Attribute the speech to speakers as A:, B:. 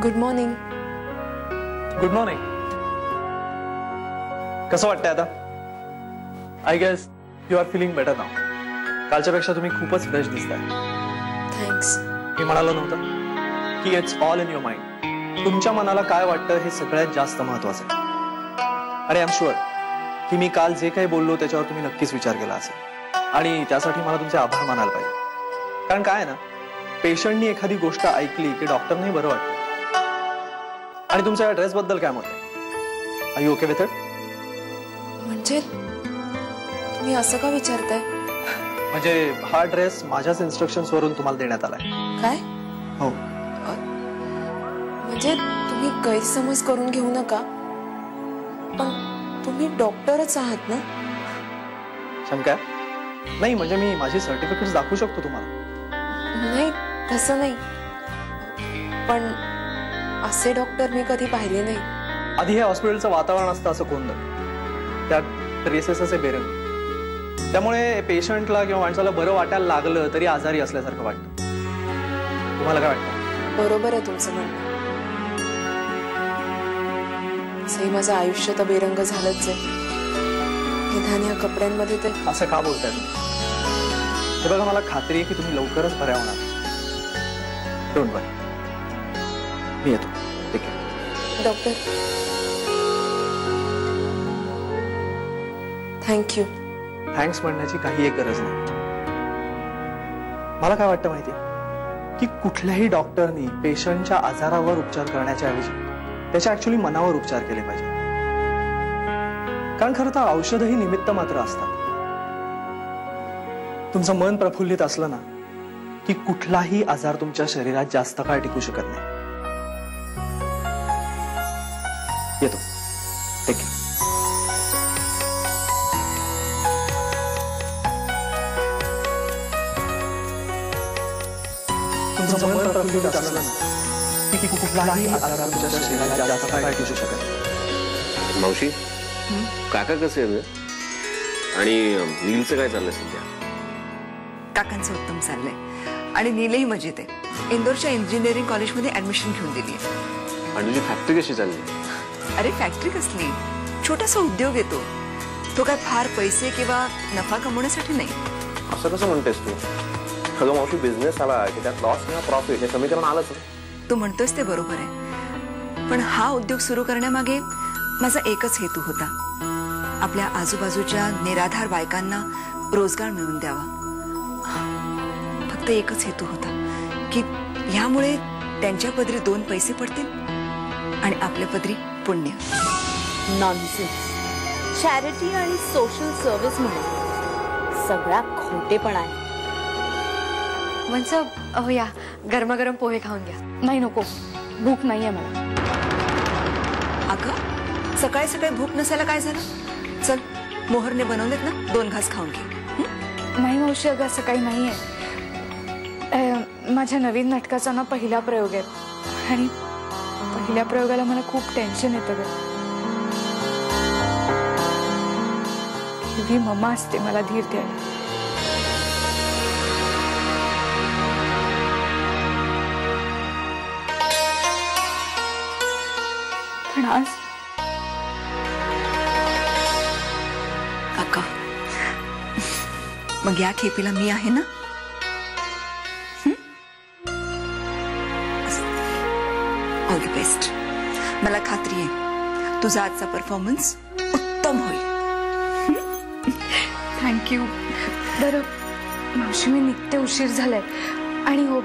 A: Good morning.
B: Good morning. कसं वाटतंय आता? I guess you are feeling better now. कालच्यापेक्षा तुम्ही खूपच फ्रेश दिसताय.
A: थँक्स.
B: मी म्हणालो नव्हतं की it's all in your mind. तुमच्या मनाला काय वाटतं हे सगळ्यात जास्त महत्वाचं आहे. आणि आय एम शुअर की मी काल जे काही बोललो त्याच्यावर तुम्ही नक्कीच विचार केला असेल आणि त्यासाठी मला तुमचे आभार मानायला पाहिजे. कारण काय आहे ना, पेशंटनी एखादी गोष्ट ऐकली की डॉक्टरने बरं वाटतं. आणि तुमच्या ड्रेस बद्दल काय मत आहे? Are you okay with it?
A: म्हणजे तुम्ही असं का विचारताय?
B: म्हणजे हा ड्रेस माझ्याच इन्स्ट्रक्शन्स वरून तुम्हाला देण्यात आलाय.
A: काय?
B: हो.
A: म्हणजे तुम्ही गैरसमज करून घेऊ नका, पण तुम्ही डॉक्टरच आहात ना?
B: शंका नाही, म्हणजे मी माझी सर्टिफिकेट्स दाखवू शकतो तुम्हाला.
A: नाही तसं नाही, पण असे डॉक्टर मी कधी पाहिले नाही.
B: आधी हे हॉस्पिटलचं वातावरण असतं असं कोणतं, त्यात ट्रेसेस असे बेरंग. त्यामुळे पेशंटला किंवा माणसाला बरं वाटायला लागलं तरी आजारी असल्यासारखं वाटतं. तुम्हाला काय वाटतं?
A: बरोबर आहे तुमचं म्हणणं. सही माझं आयुष्य तर बेरंग झालंच आहे. निदान या कपड्यांमध्ये ते.
B: असं का बोलताय तुम्ही? हे बघा, मला खात्री आहे की तुम्ही लवकरच बऱ्या होणार. डोंट वरी, मी येतो. ठीक आहे
A: डॉक्टर. थँक्यू.
B: थँक्स म्हणण्याची काही एक गरज नाही. मला काय वाटतं माहितीये की कुठल्याही डॉक्टरनी पेशंटच्या आजारावर उपचार करण्याच्या ऐवजी त्याच्या ऍक्च्युअली मनावर उपचार केले पाहिजे. कारण खरं तर औषधही निमित्त मात्र असतात. तुमचं मन प्रफुल्लित असलं ना की कुठलाही आजार तुमच्या शरीरात जास्त काळ टिकू शकत नाही. येतो. ठीक आहे. तुमचं मन प्रफुल्लित असलं ना की कुठलाही आजार तुमच्या शरीरात जास्त काळ टिकू शकत नाही.
C: मावशी, काका कसे आहेत आणि नीलचं काय चाललंय सध्या?
D: काकांचं उत्तम चाललंय आणि नीलही मजेत आहे. इंदोरच्या इंजिनिअरिंग कॉलेजमध्ये ऍडमिशन घेऊन दिली आहे.
C: आणि तुझी फॅक्टरी कशी चालली?
D: अरे फॅक्टरी कसली, छोटासा उद्योग येतो. तो काय फार पैसे किंवा नफा कमवण्यासाठी नाही.
C: असं कसं म्हणतेस तू? अगं मावशी, बिझनेस आला की त्यात लॉस किंवा प्रॉफिट हे समीकरण आलंच.
D: तू म्हणतोस ते बरोबर आहे, पण हा उद्योग सुरू करण्यामागे माझा एकच हेतू होता. आपल्या आजूबाजूच्या निराधार बायकांना रोजगार मिळवून द्यावा. फक्त एकच हेतू होता की ह्यामुळे त्यांच्या पदरी 2 पैसे पडतील आणि आपल्या पदरी पुण्य.
E: नॉनसेन्स. चॅरिटी आणि सोशल सर्व्हिस म्हणजे सगळा खोटेपणा आहे.
F: म्हणजे या गरमागरम पोहे खाऊन घ्या. नाही नको, भूक नाहीये मला.
D: अगं सकाळी सकाळी भूक नसायला काय झालं? चल, मोहरने बनवलेत ना, 2 घास खाऊन घे.
F: नाही मावशी, अगं असं काही नाहीये. माझ्या नवीन नाटकाचा ना पहिला प्रयोग आहे आणि पहिल्या प्रयोगाला मला खूप टेन्शन येतं ग. ही मम्मा असते मला धीर द्यायला. पण आज
D: अगं मग या खेपीला मी आहे ना. All the best. मला खात्री आहे तुझा आजचा परफॉर्मन्स उत्तम होईल.
F: थँक्यू. बरं मावशी, मी निघते, उशीर झालाय. आणि हो,